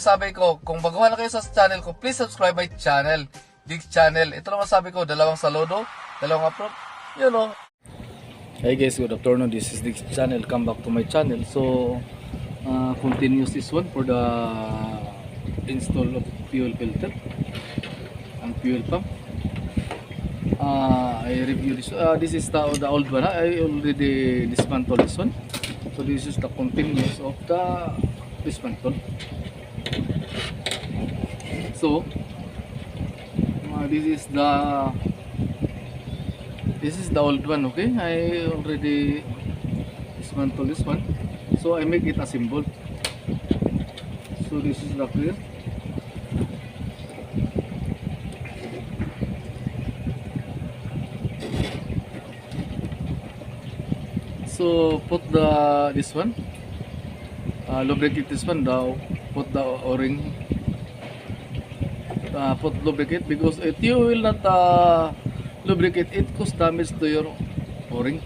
masabi ko, kung baguhan na kayo sa channel ko, please subscribe my channel, Digz channel. Ito lang masabi ko, dalawang saludo, dalawang upload, you know. Hey guys, good afternoon. This is Digz channel. Come back to my channel. So, continues this one for the install of fuel filter and fuel pump. I review this. This is the old one. I already dismantled this one. So this is the continuous of the dismantle. So this is the old one. Okay, I already dismantled this one. So I make it assembled. So this is the clear. So put this one, lubricate this one. Put the O-ring. Put lubricate, because if you will not lubricate, it cause damage to your O-ring.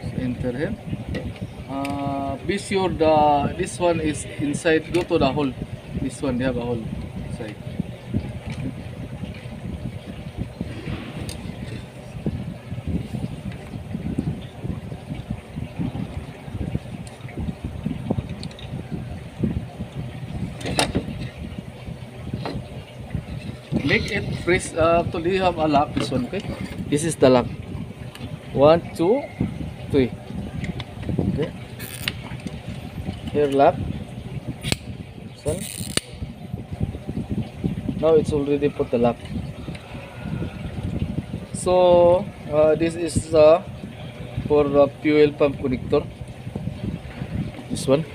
So enter here. Be sure this one is inside. Go to the hole. This one, they have a hole inside. Make it freeze. Actually, you have a lock. This one, okay. This is the lock. 1, 2, 3. Okay. Here lock. This one. Now it's already put the lock. So this is for the fuel pump connector. This one.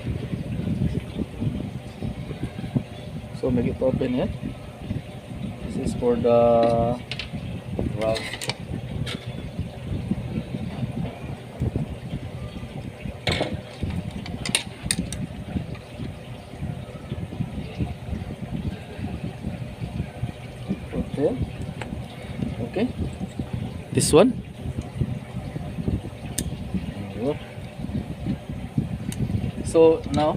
So make it open here. This is for the valve. Okay, this one. So now,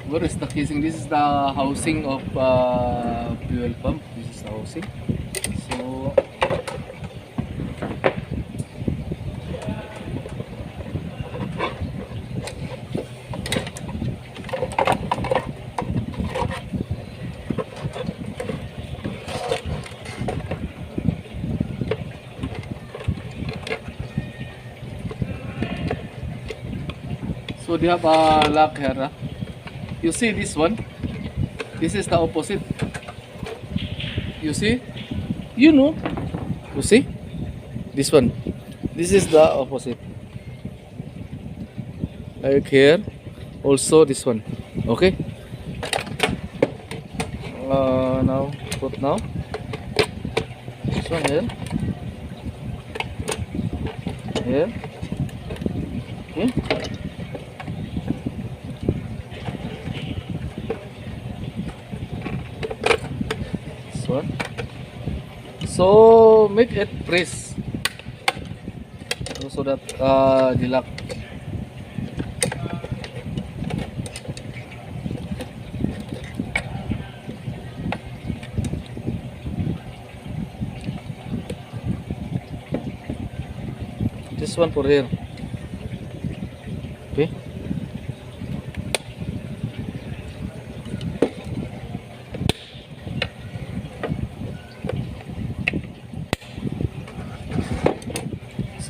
where is the casing? This is the housing of fuel pump. This is the housing. So they have a lock here. You see this one? This is the opposite. You see? You know? You see? This one. This is the opposite. Like here. Also this one. Okay? Now, put now. This one here. Here. Okay? One. So make it press so that the lock. This one for here. Okay.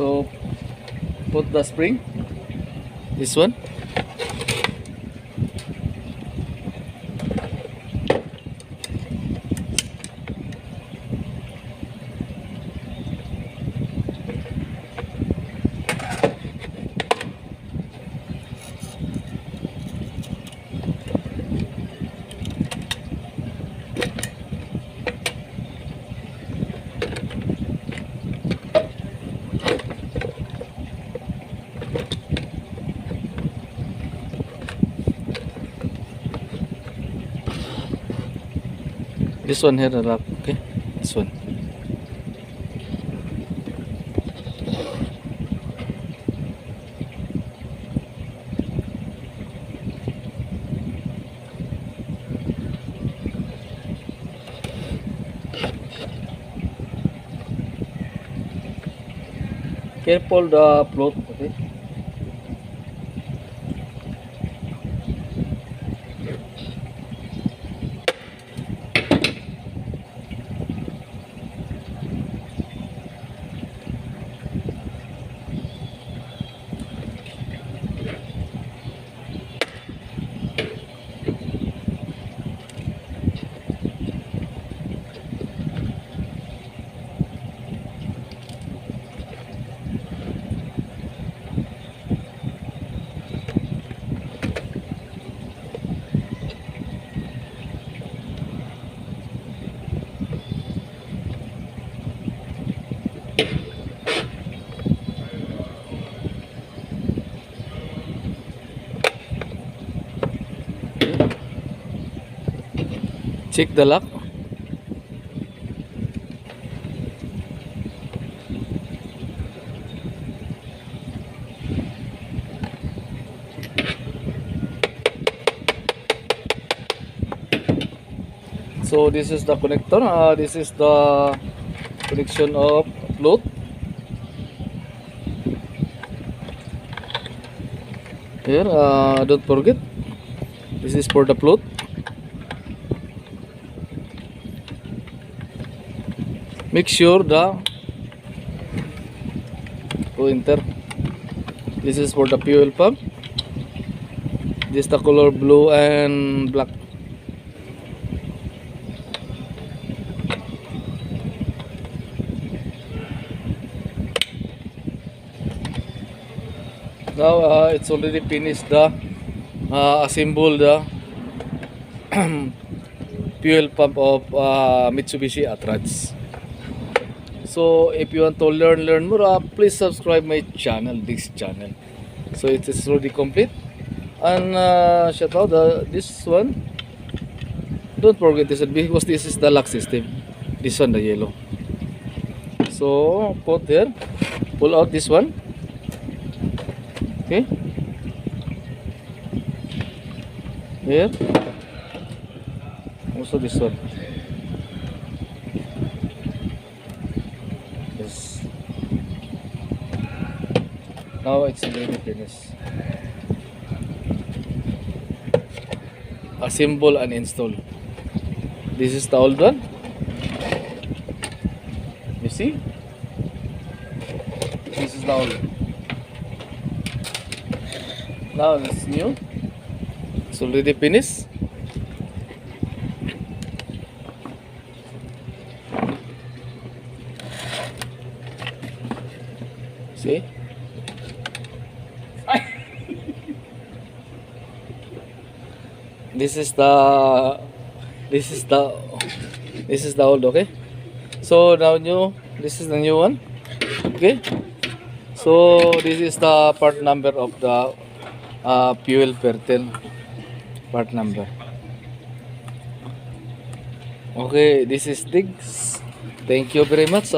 So put the spring, this one. This one here, the lock. Okay, this one. Careful the float, okay? Check the lock. So this is the connector. This is the connection of float. Here, don't forget. This is for the float. Make sure the enter. This is for the fuel pump. This is the color blue and black. Now it's already finished the assemble the fuel pump of Mitsubishi attrage. So if you want to learn more, please subscribe my channel, Digz channel. So it is already complete. And shout out this one. Don't forget this one because this is the lock system. This one, the yellow. So put here, pull out this one. Okay. Here. Also this one. Yes. Now it's already finished. Assemble and install. This is the old one. You see? This is the old. Now it's new. It's already finished. See? This is the old, okay? So now this is the new one. Okay? So this is the part number of the fuel pertel part number. Okay, this is Digz. Thank you very much.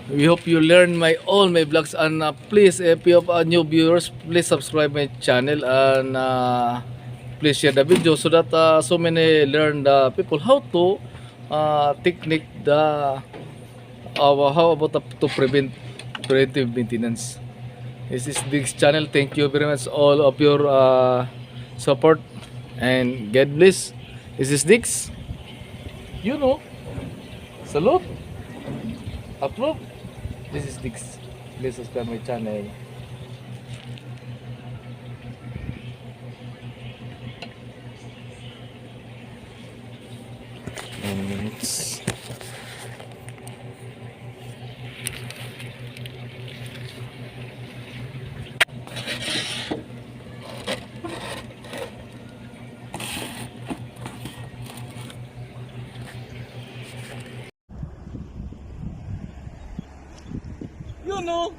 We hope you learn all my vlogs, and please, if you have new viewers, please subscribe my channel and please share the video so that so many learn the people how to technique the how about to prevent preventive maintenance. This is Digz channel. Thank you very much all of your support, and God bless. This is Digz. You know, salute, approve. This is Digz. Please subscribe my channel. 9 minutes. You know.